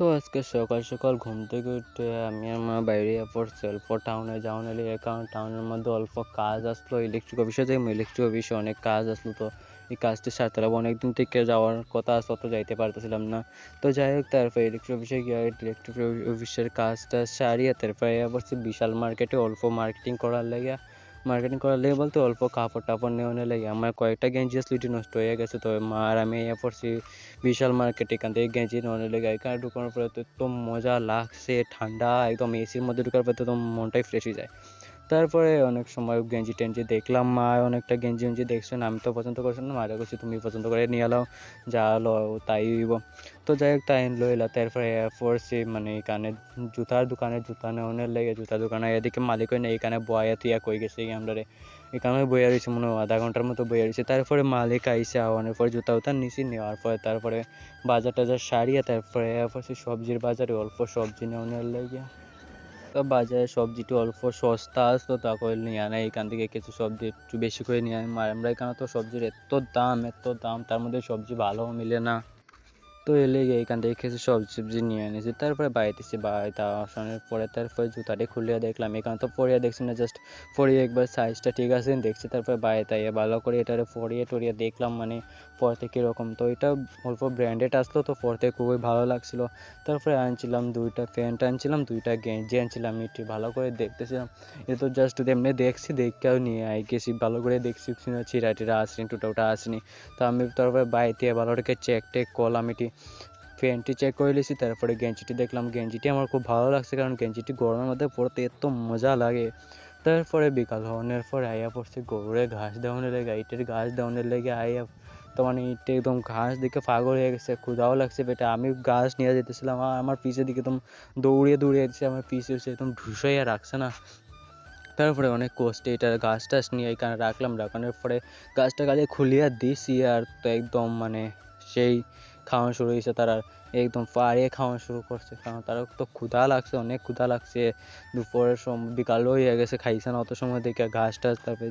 তো আজকে সকাল সকাল ঘুম থেকে উঠে আমি আর মা বাইরে পড়ছি অল্প টাউনে যাওয়ার লেগে, কারণ টাউনের মধ্যে অল্প কাজ আসলো। ইলেকট্রিক অফিসে যাই, ইলেকট্রিক অফিসে অনেক কাজ আসলো। তো এই কাজটি সারতে হবে, অনেকদিন থেকে যাওয়ার কথা আসলো, তো যাইতে পারতেছিলাম না। তো যাই হোক, তারপরে ইলেকট্রিক অফিসে গিয়ে ইলেকট্রিক অফিসের কাজটা সারিয়ে তারপরে পড়ছি বিশাল মার্কেটে অল্প মার্কেটিং করার লেগে বলতে অল্প কাপড় টাপড় নেওয়ার লেগে আমার কয়েকটা গেঞ্জি আসলে নষ্ট হয়ে গেছে। তো মা আর আমি পড়ছি বিশাল মার্কেট, এখান থেকে গেঞ্জি নেওয়ার লেগে। এখানে ঢুকানোর পরে তো এত মজা লাগছে, ঠান্ডা একদম, এসির মধ্যে ঢুকার পর তো একদম মনটাই ফ্রেশ হয়ে যায়। তারপরে অনেক সময় গেঞ্জি টেঞ্জি দেখলাম, মা অনেকটা গেঞ্জি টেঞ্জি দেখছেন, আমি তো পছন্দ করছি না, মারা করছি তুমি পছন্দ করে নিয়ে এলাও, যা লো তাই হইব। তো যাই হোক, তাই লইলা তারপরে পড়ছি মানে এখানে জুতার দোকানে জুতা নেওয়ার লেগে। জুতার দোকানে এদিকে মালিক হয় না, এখানে বয়া তুইয়া কই গেছে আমরা এখানে বইয়া রয়েছে, মনে হয় আধা ঘন্টার মতো বইয়া রয়েছে। তারপরে মালিক আইসে, আওয়ানোর পরে জুতা উতা নিচে নেওয়ার পরে তারপরে বাজার টাজার সারিয়ে তারপরে সবজির বাজারে অল্প সবজি নেওয়ার লেগে। তো বাজারে সবজিটি অল্প সস্তা আসতো, তারপরে নিয়ে আনা, এখান থেকে কিছু সবজি একটু বেশি করে নিয়ে আনি। আমরা এখানে তো সবজির এত দাম, তার মধ্যে সবজি ভালোও মিলে না। তো এলে এইখান থেকে কিছু সবজি নিয়ে এনেছি। তারপরে বাড়িতে এসে বাড়িতে আসানোর পরে তারপরে জুতাটি খুলে দেখলাম, এখানে তো পরিয়ে দেখছি না, জাস্ট পরিয়ে একবার সাইজটা ঠিক আছে দেখছি। তারপরে বাড়িতে ভালো করে এটারে পরিয়ে টরিয়ে দেখলাম, মানে পরতে কীরকম। তো এটা অল্প ব্র্যান্ডেড আসলো, তো পরতে খুবই ভালো লাগছিলো। তারপরে আনছিলাম দুইটা প্যান্ট, আনছিলাম দুইটা গেঞ্জি আনছিলাম, একটু ভালো করে দেখতেছিলাম। এ তো জাস্ট এমনি দেখছি, দেখেও নিয়ে আই গেছি, ভালো করে দেখছি ছিঁড়া টিরা আসেনি, টুটা ওটা আসেনি। তো আমি তারপরে বাড়িতে ভালো করে চেক টেক করলাম, এটি প্যান্টটি চেক করে নিয়েছি। তারপরে গেঞ্জিটি দেখলাম, গেঞ্জিটি আমার খুব ভালো লাগছে, কারণ গেঞ্জিটি গরমের মধ্যে পরতে এত মজা লাগে। তারপরে বিকাল হওয়ার পরে আইয়া পড়ছে গরুরে ঘাস দেওয়ানোর লেগে, ইটের ঘাস দেওয়ানোর লেগে আইয়া। তো মানে ইটে একদম ঘাস দেখে পাগল হয়ে গেছে, ক্ষুধাও লাগছে পেটে। আমি ঘাস নিয়ে যেতেছিলাম, আমার পিছের দিকে একদম দৌড়িয়ে দিচ্ছে, আমার পিছে একদম ঢুসাইয়া রাখছে না। তারপরে অনেক কষ্টে এটা গাছ টাছ নিয়ে এখানে রাখানোর পরে গাছটা কাজে খুলিয়া দিছি, আর তো একদম মানে সেই খাওয়ানো শুরু হয়েছে। তারা একদম পাড়িয়ে খাওয়ানো শুরু করছে, কারণ তারা তো ক্ষুধা লাগছে, অনেক ক্ষুধা লাগছে। দুপুরের সময় বিকালও হয়ে গেছে, খাইছে না অত সময় দেখে ঘাস টাছ। তারপরে